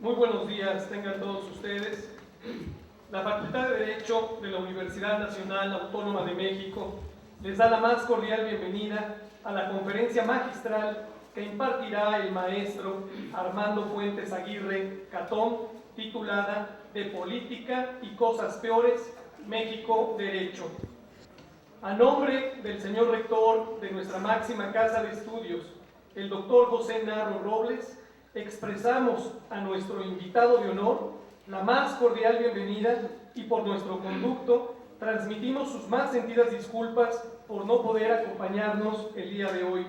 Muy buenos días, tengan todos ustedes. La Facultad de Derecho de la Universidad Nacional Autónoma de México les da la más cordial bienvenida a la conferencia magistral que impartirá el maestro Armando Fuentes Aguirre Catón, titulada De Política y Cosas Peores, México Derecho. A nombre del señor rector de nuestra máxima casa de estudios, el doctor José Narro Robles, expresamos a nuestro invitado de honor la más cordial bienvenida y por nuestro conducto transmitimos sus más sentidas disculpas por no poder acompañarnos el día de hoy.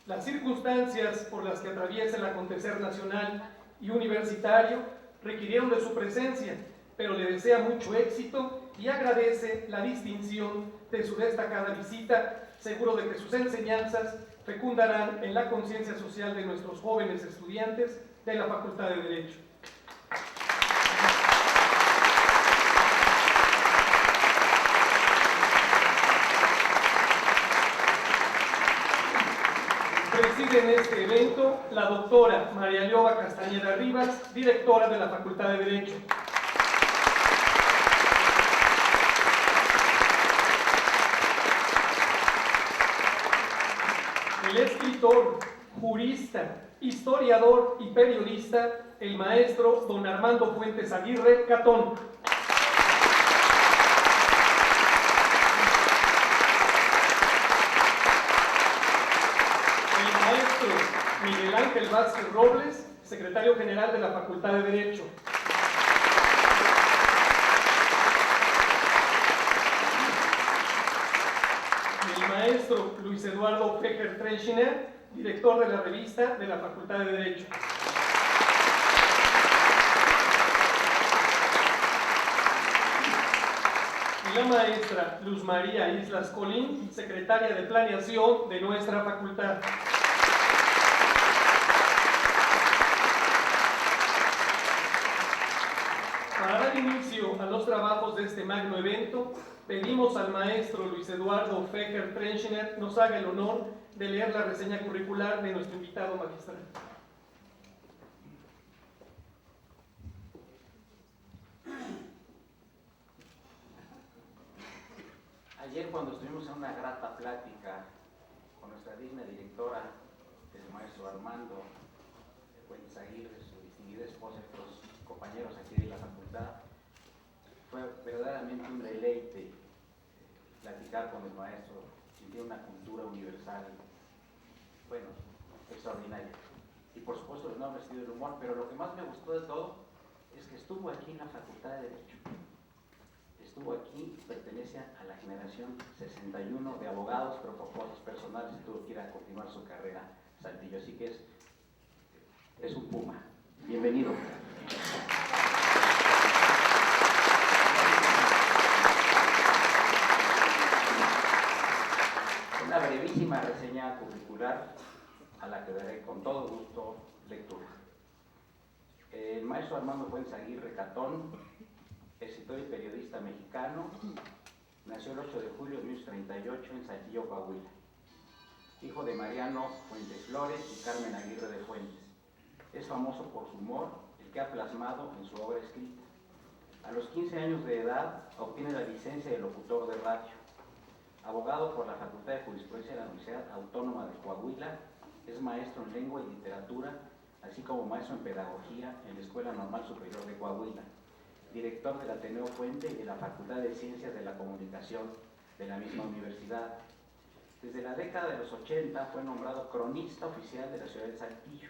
Las circunstancias por las que atraviesa el acontecer nacional y universitario requirieron de su presencia, pero le desea mucho éxito y agradece la distinción de su destacada visita, seguro de que sus enseñanzas fecundarán en la conciencia social de nuestros jóvenes estudiantes de la Facultad de Derecho. Preside en este evento la doctora María Lioba Castañeda Rivas, directora de la Facultad de Derecho. El escritor, jurista, historiador y periodista, el maestro don Armando Fuentes Aguirre Catón. El maestro Miguel Ángel Vázquez Robles, secretario general de la Facultad de Derecho. El maestro Luis Eduardo Fejer Treschiner, director de la revista de la Facultad de Derecho. Y la maestra Luz María Islas Colín, secretaria de Planeación de nuestra facultad. Para dar inicio a los trabajos de este magno evento, pedimos al maestro Luis Eduardo Fejer Treschiner nos haga el honor de leer la reseña curricular de nuestro invitado magistral. Ayer, cuando estuvimos en una grata plática con nuestra digna directora, el maestro Armando Fuentes Aguirre, su distinguida esposa y otros compañeros aquí de la facultad, fue verdaderamente un deleite platicar con el maestro. Tiene una cultura universal, bueno, extraordinaria. Y por supuesto el nombre ha sido el humor, pero lo que más me gustó de todo es que estuvo aquí en la Facultad de Derecho. Estuvo aquí, pertenece a la generación 61 de abogados, pero por cosas personales tuvo que ir a continuar su carrera a Saltillo. Así que es un puma. Bienvenido. Una brevísima reseña curricular a la que daré con todo gusto lectura. El maestro Armando Fuentes Aguirre Catón, escritor y periodista mexicano, nació el 8 de julio de 1938 en Saltillo, Coahuila. Hijo de Mariano Fuentes Flores y Carmen Aguirre de Fuentes. Es famoso por su humor, el que ha plasmado en su obra escrita. A los 15 años de edad obtiene la licencia de locutor de radio. Abogado por la Facultad de Jurisprudencia de la Universidad Autónoma de Coahuila, es maestro en lengua y literatura, así como maestro en pedagogía en la Escuela Normal Superior de Coahuila. Director del Ateneo Fuente y de la Facultad de Ciencias de la Comunicación de la misma universidad. Desde la década de los 80 fue nombrado cronista oficial de la ciudad de Saltillo.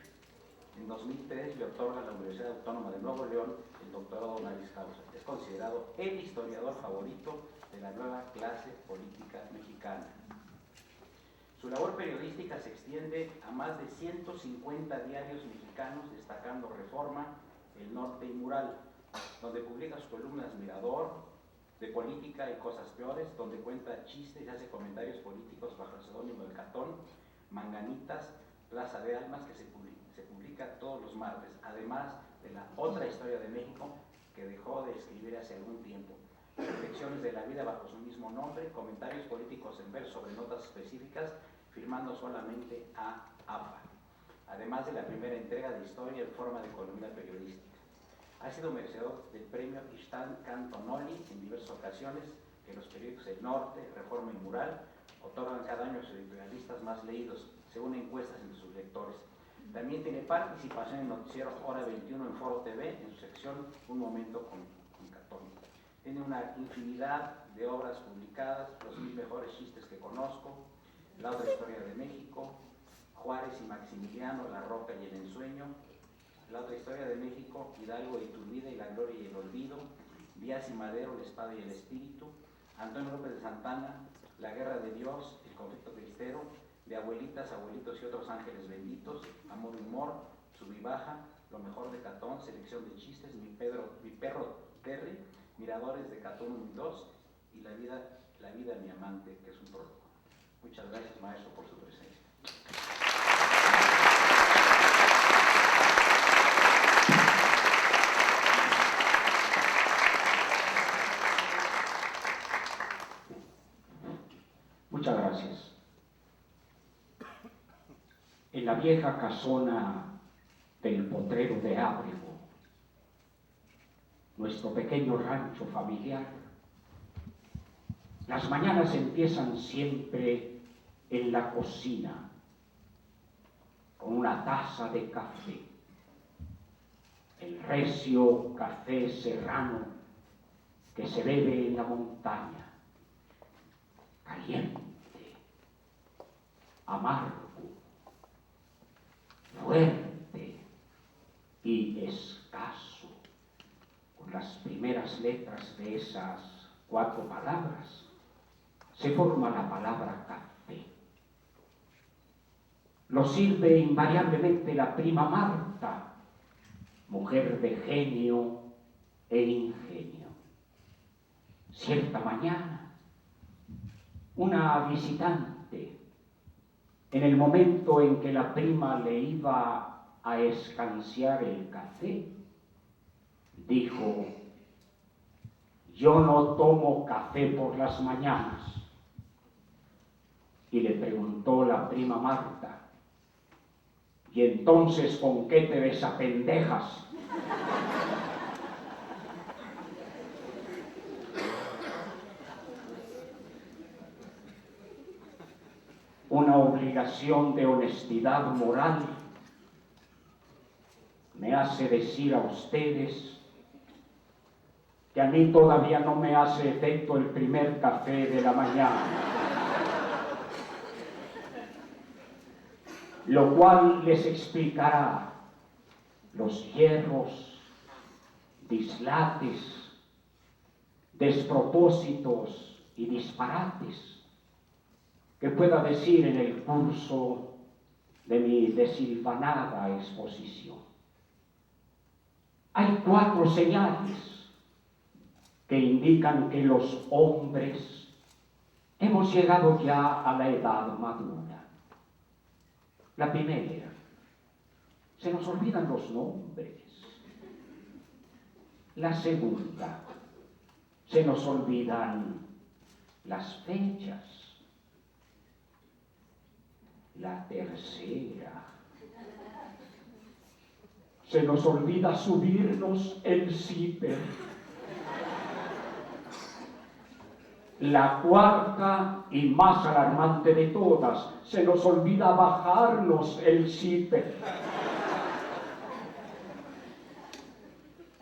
En 2003 le otorga a la Universidad Autónoma de Nuevo León el doctorado honoris causa. Es considerado el historiador favorito de la nueva clase política mexicana. Su labor periodística se extiende a más de 150 diarios mexicanos, destacando Reforma, El Norte y Mural, donde publica sus columnas Mirador, de política y cosas peores, donde cuenta chistes y hace comentarios políticos bajo el seudónimo del Catón, Manganitas, Plaza de Almas, que se publica todos los martes, además de la Otra Historia de México, que dejó de escribir hace algún tiempo. Reflexiones de la vida bajo su mismo nombre, comentarios políticos en verso sobre notas específicas, firmando solamente a AFA. además de la primera entrega de Historia en forma de columna periodística. Ha sido merecedor del premio Istán Cantonoli en diversas ocasiones que los periódicos El Norte, Reforma y Mural otorgan cada año a sus editorialistas más leídos, según encuestas entre sus lectores. También tiene participación en noticiero Hora 21 en Foro TV, en su sección Un Momento con Catón. Tiene una infinidad de obras publicadas, Los 1000 mejores chistes que conozco, La otra historia de México, Juárez y Maximiliano, La roca y el ensueño, La otra historia de México, Hidalgo y Iturbide y la gloria y el olvido, Díaz y Madero, La espada y el espíritu, Antonio López de Santana, La guerra de Dios, El conflicto cristero, De abuelitas, abuelitos y otros ángeles benditos, Amor y humor, Sub y baja, Lo mejor de Catón, Selección de chistes, Mi perro Terry, Miradores de Catón 1 y 2 y La vida de mi amante, que es un prólogo. Muchas gracias, maestro, por su presencia. Muchas gracias. En la vieja casona del Potrero de Ábrego, nuestro pequeño rancho familiar, las mañanas empiezan siempre en la cocina, con una taza de café, el recio café serrano que se bebe en la montaña, caliente, amargo, fuerte y escaso, con las primeras letras de esas 4 palabras, se forma la palabra café. Lo sirve invariablemente la prima Marta, mujer de genio e ingenio. Cierta mañana, una visitante, en el momento en que la prima le iba a escanciar el café, dijo: yo no tomo café por las mañanas. Y le preguntó la prima Marta: ¿y entonces con qué te desapendejas? Una obligación de honestidad moral me hace decir a ustedes que a mí todavía no me hace efecto el primer café de la mañana, lo cual les explicará los hierros, dislates, despropósitos y disparates que pueda decir en el curso de mi desilvanada exposición. Hay 4 señales que indican que los hombres hemos llegado ya a la edad madura. La primera, se nos olvidan los nombres. La segunda, se nos olvidan las fechas. La tercera, se nos olvida subirnos el zipper. La cuarta y más alarmante de todas, se nos olvida bajarnos el zipper.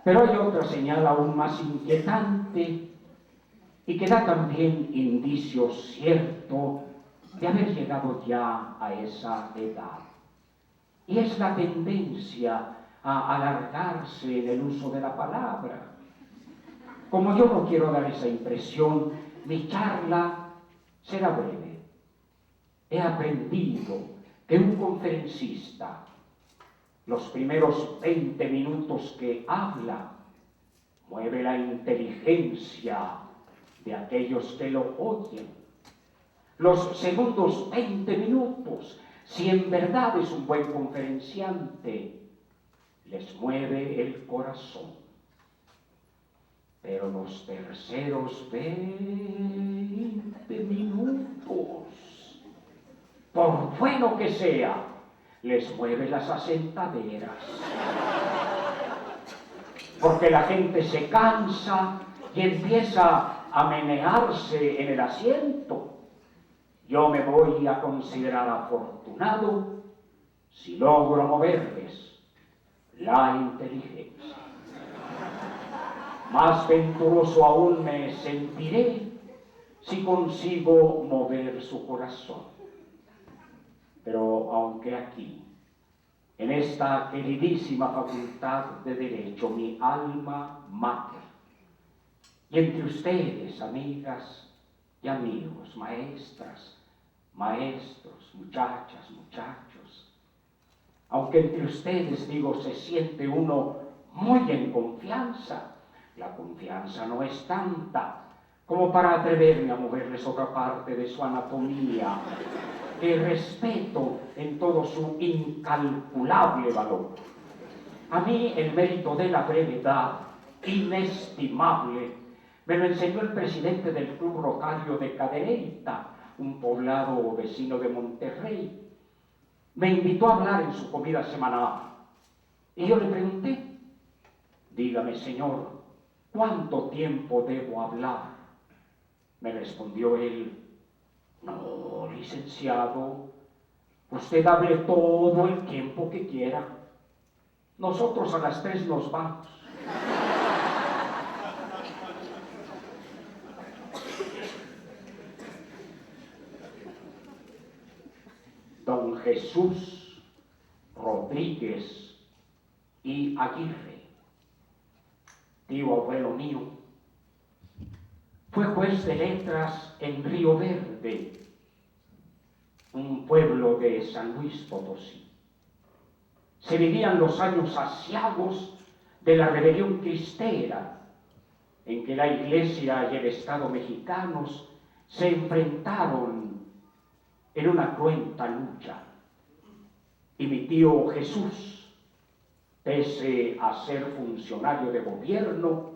Pero hay otra señal aún más inquietante y que da también indicio cierto de haber llegado ya a esa edad. Y es la tendencia a alargarse en el uso de la palabra. Como yo no quiero dar esa impresión, mi charla será breve. He aprendido que un conferencista, los primeros 20 minutos que habla, mueve la inteligencia de aquellos que lo oyen. Los segundos 20 minutos, si en verdad es un buen conferenciante, les mueve el corazón. Pero los terceros 20 minutos, por bueno que sea, les mueve las asentaderas. Porque la gente se cansa y empieza a menearse en el asiento. Yo me voy a considerar afortunado si logro moverles la inteligencia. Más venturoso aún me sentiré si consigo mover su corazón. Pero aunque aquí, en esta queridísima facultad de Derecho, mi alma mater, y entre ustedes, amigas y amigos, maestras, maestros, muchachas, muchachos, aunque entre ustedes, digo, se siente uno muy en confianza, la confianza no es tanta como para atreverme a moverles otra parte de su anatomía, que respeto en todo su incalculable valor. A mí el mérito de la brevedad, inestimable, me lo enseñó el presidente del Club Rocario de Cadereyta, un poblado vecino de Monterrey. Me invitó a hablar en su comida semanal y yo le pregunté: dígame, señor, ¿cuánto tiempo debo hablar? Me respondió él: no, licenciado, usted hable todo el tiempo que quiera. Nosotros a las 3 nos vamos. Don Jesús Rodríguez y Aguirre, tío abuelo mío, fue juez de letras en Río Verde, un pueblo de San Luis Potosí. Se vivían los años aciagos de la rebelión cristera, en que la Iglesia y el Estado mexicanos se enfrentaron en una cruenta lucha. Y mi tío Jesús, pese a ser funcionario de gobierno,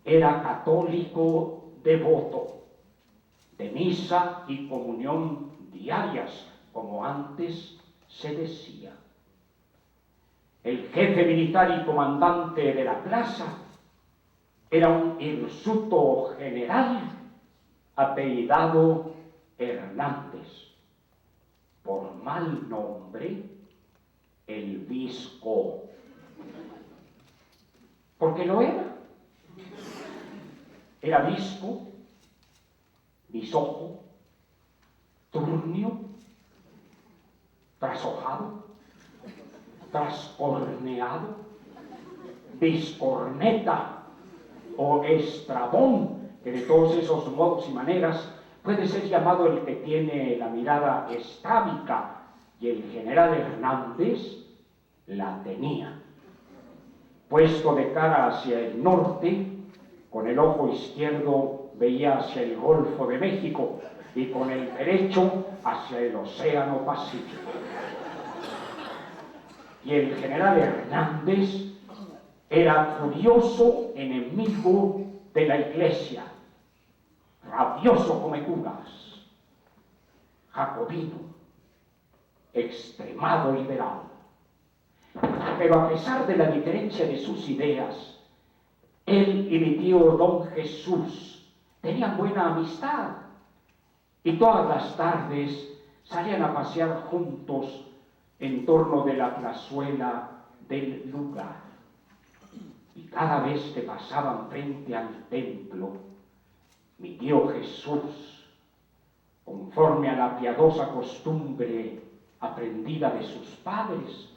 era católico devoto, de misa y comunión diarias, como antes se decía. El jefe militar y comandante de la plaza era un hirsuto general apellidado Hernández, por mal nombre el Visco, porque lo era. Era visco, bisojo, turnio, trashojado, trascorneado, biscorneta o estrabón, que de todos esos modos y maneras puede ser llamado el que tiene la mirada estábica, y el general Hernández la tenía. Puesto de cara hacia el norte, con el ojo izquierdo veía hacia el Golfo de México y con el derecho hacia el Océano Pacífico. Y el general Hernández era furioso enemigo de la Iglesia, rabioso come curas, jacobino, extremado liberal. Pero a pesar de la diferencia de sus ideas, él y mi tío don Jesús tenían buena amistad y todas las tardes salían a pasear juntos en torno de la plazuela del lugar. Y cada vez que pasaban frente al templo, mi tío Jesús, conforme a la piadosa costumbre aprendida de sus padres,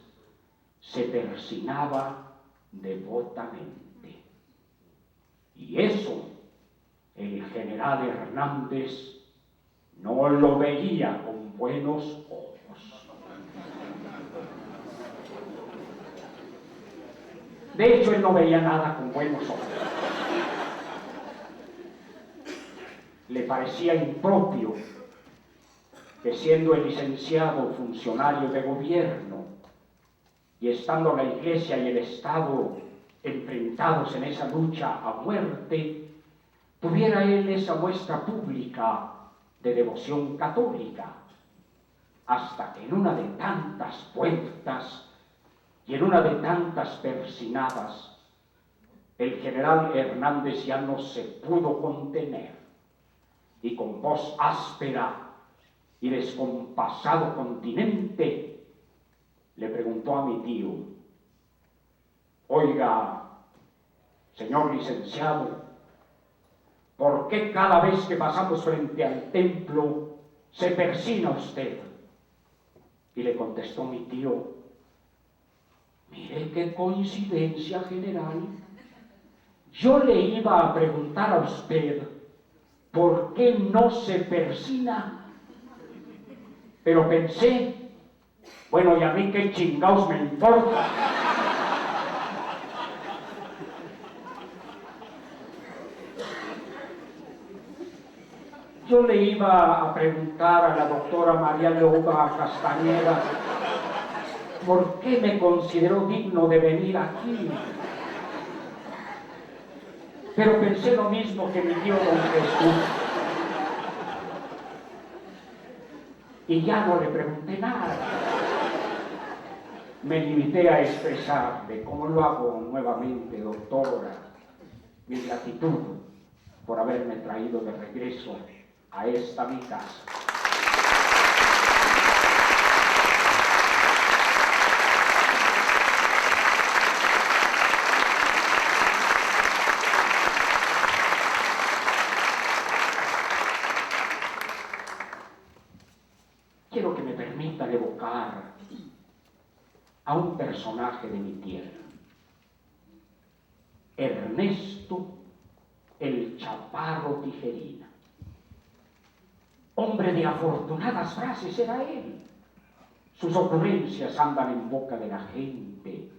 se persignaba devotamente. Y eso el general Hernández no lo veía con buenos ojos. De hecho, él no veía nada con buenos ojos. Le parecía impropio que, siendo el licenciado funcionario de gobierno y estando la Iglesia y el Estado enfrentados en esa lucha a muerte, tuviera él esa muestra pública de devoción católica. hasta que en una de tantas puertas y en una de tantas persinadas, el general Hernández ya no se pudo contener y con voz áspera y descompasado continente le preguntó a mi tío: oiga, señor licenciado, ¿por qué cada vez que pasamos frente al templo se persina usted? Y le contestó mi tío: mire qué coincidencia, general. Yo le iba a preguntar a usted por qué no se persina, pero pensé, bueno, ¿y a mí qué chingados me importa? Yo le iba a preguntar a la doctora María Leoba Castañeda por qué me consideró digno de venir aquí. Pero pensé lo mismo que mi tío don Jesús. Y ya no le pregunté nada. Me limité a expresarle, como lo hago nuevamente, doctora, mi gratitud por haberme traído de regreso a esta mi casa. Quiero que me permitan evocar a un personaje de mi tierra, Ernesto el Chaparro Tijerina. Hombre de afortunadas frases era él. Sus ocurrencias andan en boca de la gente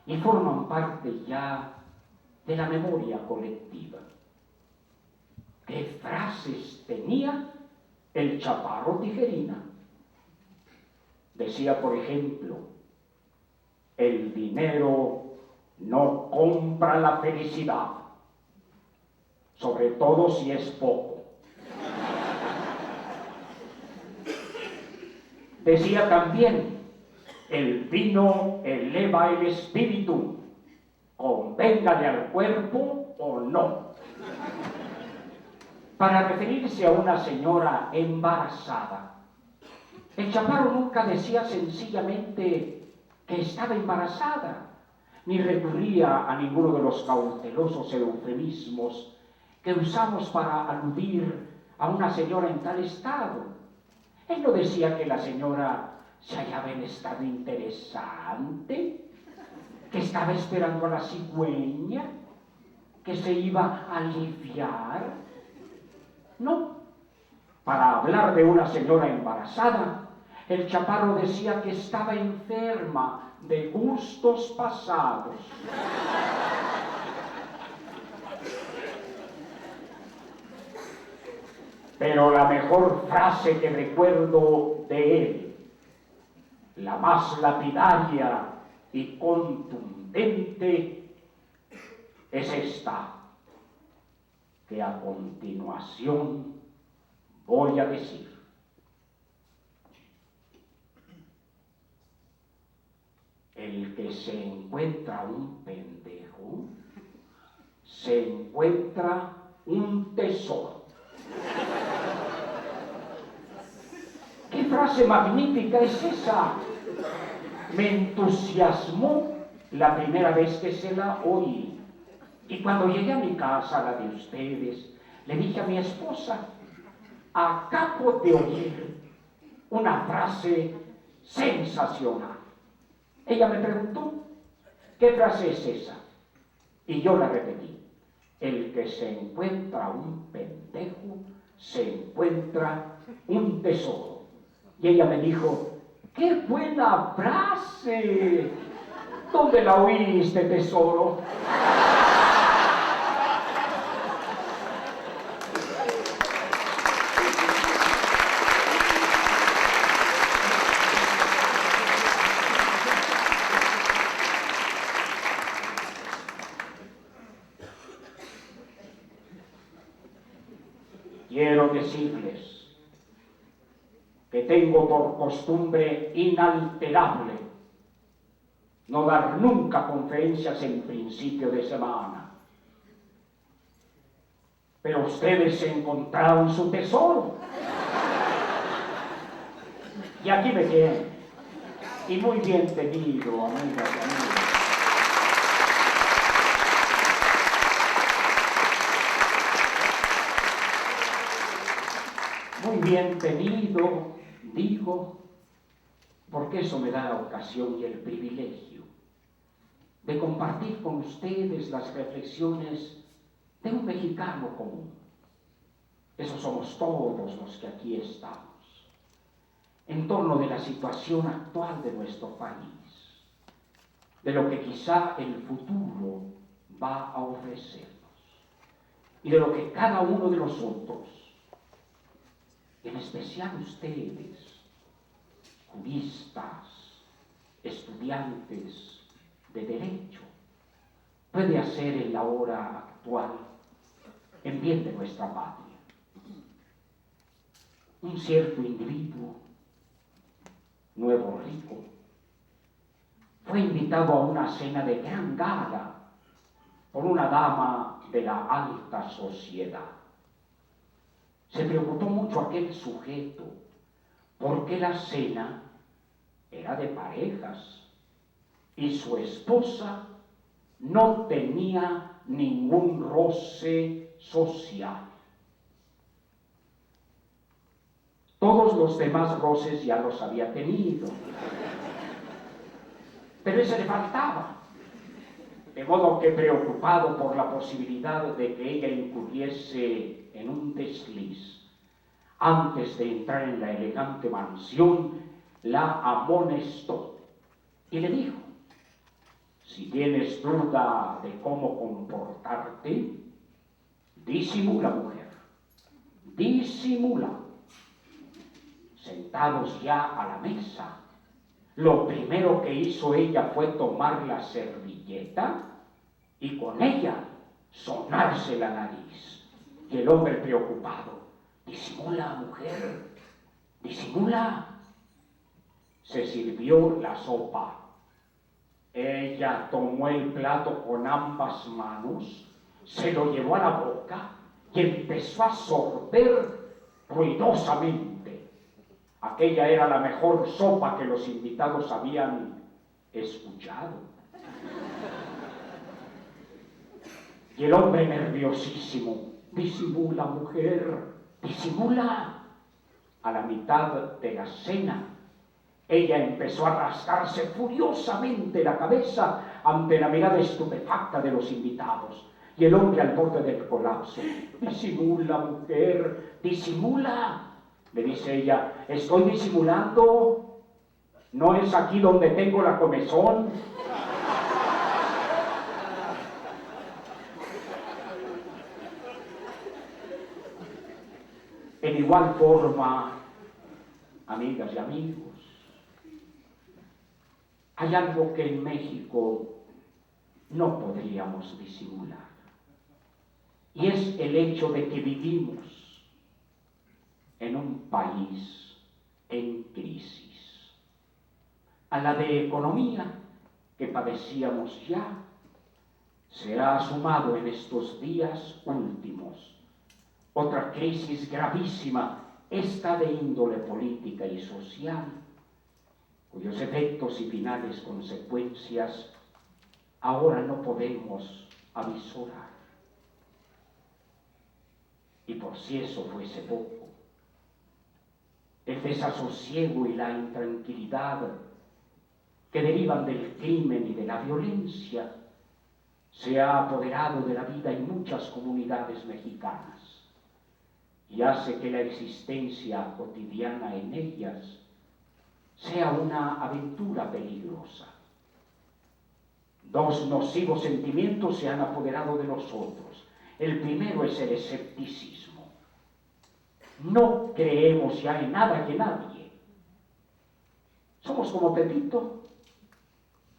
y forman parte ya de la memoria colectiva. ¿Qué frases tenía el Chaparro Tijerina? Decía, por ejemplo: el dinero no compra la felicidad, sobre todo si es poco. Decía también: el vino eleva el espíritu, convéngale al cuerpo o no. Para referirse a una señora embarazada, el Chaparro nunca decía sencillamente que estaba embarazada, ni recurría a ninguno de los cautelosos eufemismos que usamos para aludir a una señora en tal estado. Él no decía que la señora se hallaba en estado interesante, que estaba esperando a la cigüeña, que se iba a aliviar. No. Para hablar de una señora embarazada, el Chaparro decía que estaba enferma de gustos pasados. Pero la mejor frase que recuerdo de él, la más lapidaria y contundente, es esta, que a continuación voy a decir. El que se encuentra un pendejo, se encuentra un tesoro. ¿Qué frase magnífica es esa? Me entusiasmó la primera vez que se la oí. Y cuando llegué a mi casa, la de ustedes, le dije a mi esposa: acabo de oír una frase sensacional. Ella me preguntó: ¿qué frase es esa? Y yo la repetí: el que se encuentra un pendejo, se encuentra un tesoro. Y ella me dijo: ¡qué buena frase! ¿Dónde la oíste, tesoro? Quiero decirles que tengo por costumbre inalterable no dar nunca conferencias en principio de semana. Pero ustedes encontraron su tesoro. Y aquí me tienen. Y muy bien tenido, amigas y amigos. Muy bien tenido, digo, porque eso me da la ocasión y el privilegio de compartir con ustedes las reflexiones de un mexicano común. Esos somos todos los que aquí estamos, en torno de la situación actual de nuestro país, de lo que quizá el futuro va a ofrecernos y de lo que cada uno de nosotros, en especial ustedes, juristas, estudiantes de derecho, puede hacer en la hora actual en bien de nuestra patria. Un cierto individuo, nuevo rico, fue invitado a una cena de gran gala por una dama de la alta sociedad. Se preocupó mucho aquel sujeto porque la cena era de parejas y su esposa no tenía ningún roce social. Todos los demás roces ya los había tenido, pero ese le faltaba. De modo que, preocupado por la posibilidad de que ella incurriese en un desliz, antes de entrar en la elegante mansión, la amonestó y le dijo: si tienes duda de cómo comportarte, disimula, mujer, disimula. Sentados ya a la mesa, lo primero que hizo ella fue tomar la servilleta y con ella sonarse la nariz. Y el hombre preocupado: disimula, mujer, disimula. Se sirvió la sopa. Ella tomó el plato con ambas manos, se lo llevó a la boca y empezó a sorber ruidosamente. Aquella era la mejor sopa que los invitados habían escuchado. Y el hombre, nerviosísimo: disimula, mujer, disimula. A la mitad de la cena, ella empezó a rascarse furiosamente la cabeza ante la mirada estupefacta de los invitados. Y el hombre, al borde del colapso: disimula, mujer, disimula. Le dice ella: estoy disimulando, ¿no es aquí donde tengo la comezón? En igual forma, amigas y amigos, hay algo que en México no podríamos disimular, y es el hecho de que vivimos en un país en crisis. A la de economía que padecíamos ya, se ha sumado en estos días últimos otra crisis gravísima, esta de índole política y social, cuyos efectos y finales consecuencias ahora no podemos avisorar. Y por si eso fuese poco, el desasosiego y la intranquilidad que derivan del crimen y de la violencia se ha apoderado de la vida en muchas comunidades mexicanas y hace que la existencia cotidiana en ellas sea una aventura peligrosa. Dos nocivos sentimientos se han apoderado de nosotros. El primero es el escepticismo. No creemos ya en nada que nadie. Somos como Pepito.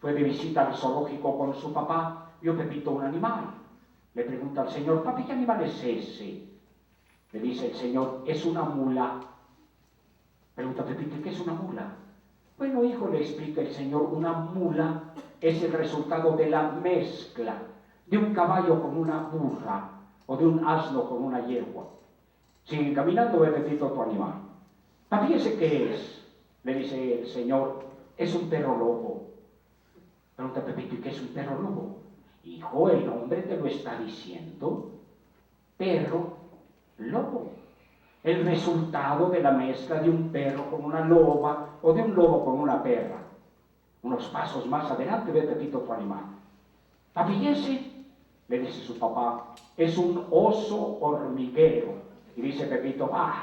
Fue de visita al zoológico con su papá, vio Pepito un animal. Le pregunta al señor: papi, ¿qué animal es ese? Le dice el señor: es una mula. Pregunta Pepito, ¿qué es una mula? Bueno, hijo, le explica el señor, una mula es el resultado de la mezcla de un caballo con una burra o de un asno con una yegua. Sigue caminando, ve Pepito, tu animal. Fíjese qué es, le dice el señor, es un perro lobo. Pregunta Pepito, ¿y qué es un perro lobo? Hijo, el nombre te lo está diciendo. Perro lobo. El resultado de la mezcla de un perro con una loba o de un lobo con una perra. Unos pasos más adelante ve Pepito tu animal. Papi, ese, le dice su papá, es un oso hormiguero. Y dice Pepito, ¡ah!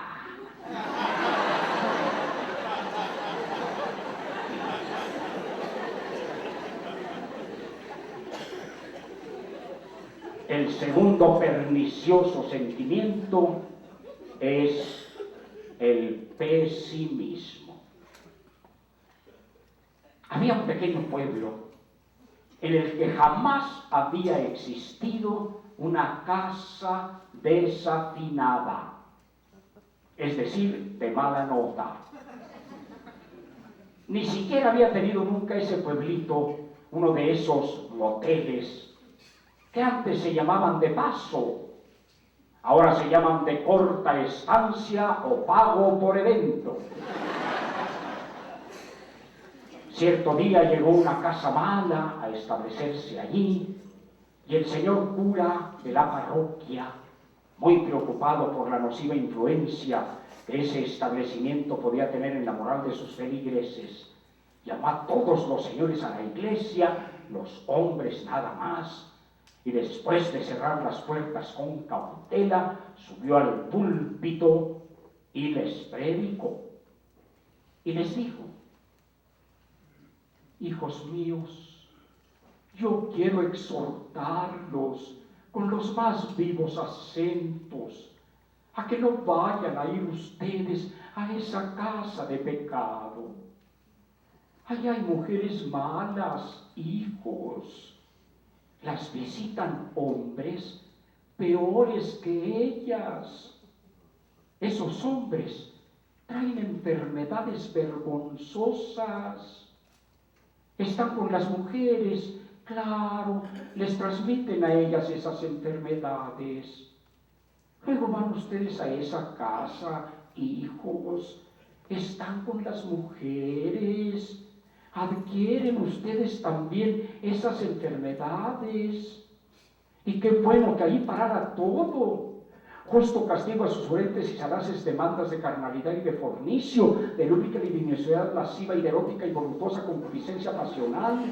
El segundo pernicioso sentimiento es el pesimismo. Había un pequeño pueblo en el que jamás había existido una casa desafinada, es decir, de mala nota. Ni siquiera había tenido nunca ese pueblito uno de esos moteles que antes se llamaban de paso, ahora se llaman de corta estancia o pago por evento. Cierto día llegó una casa mala a establecerse allí y el señor cura de la parroquia, muy preocupado por la nociva influencia que ese establecimiento podía tener en la moral de sus feligreses, llamó a todos los señores a la iglesia, los hombres nada más, y después de cerrar las puertas con cautela, subió al púlpito y les predicó. Y les dijo: hijos míos, yo quiero exhortarlos con los más vivos acentos a que no vayan a ir ustedes a esa casa de pecado. Allá hay mujeres malas, hijos. Las visitan hombres peores que ellas. Esos hombres traen enfermedades vergonzosas. Están con las mujeres, claro, les transmiten a ellas esas enfermedades. Luego van ustedes a esa casa, hijos, están con las mujeres, adquieren ustedes también esas enfermedades. Y qué bueno que ahí parara todo. Justo castigo a sus fuertes y sagaces demandas de carnalidad y de fornicio, de lúbrica libidinosidad lasciva y de erótica y voluptuosa concupiscencia pasional.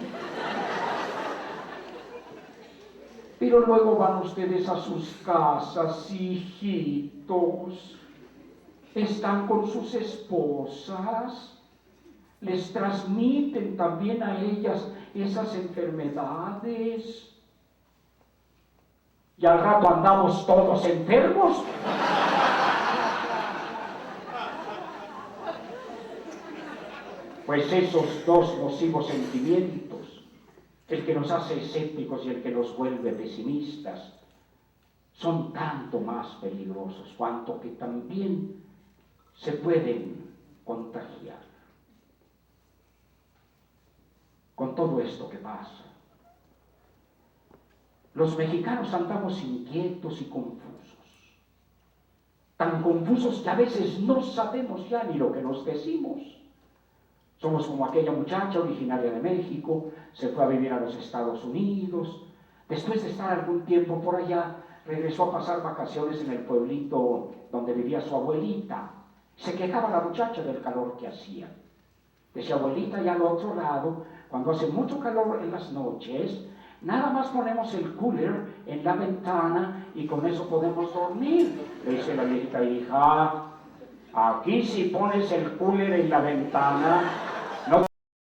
Pero luego van ustedes a sus casas, hijitos, están con sus esposas, les transmiten también a ellas esas enfermedades. Y al rato andamos todos enfermos. Pues esos dos nocivos sentimientos, el que nos hace escépticos y el que nos vuelve pesimistas, son tanto más peligrosos cuanto que también se pueden contagiar. Con todo esto que pasa, los mexicanos andamos inquietos y confusos, tan confusos que a veces no sabemos ya ni lo que nos decimos. Somos como aquella muchacha originaria de México, se fue a vivir a los Estados Unidos, después de estar algún tiempo por allá, regresó a pasar vacaciones en el pueblito donde vivía su abuelita. Se quejaba la muchacha del calor que hacía. Decía: abuelita, y al otro lado, cuando hace mucho calor en las noches, nada más ponemos el cooler en la ventana y con eso podemos dormir. Le dice la viejita: hija, aquí si pones el cooler en la ventana,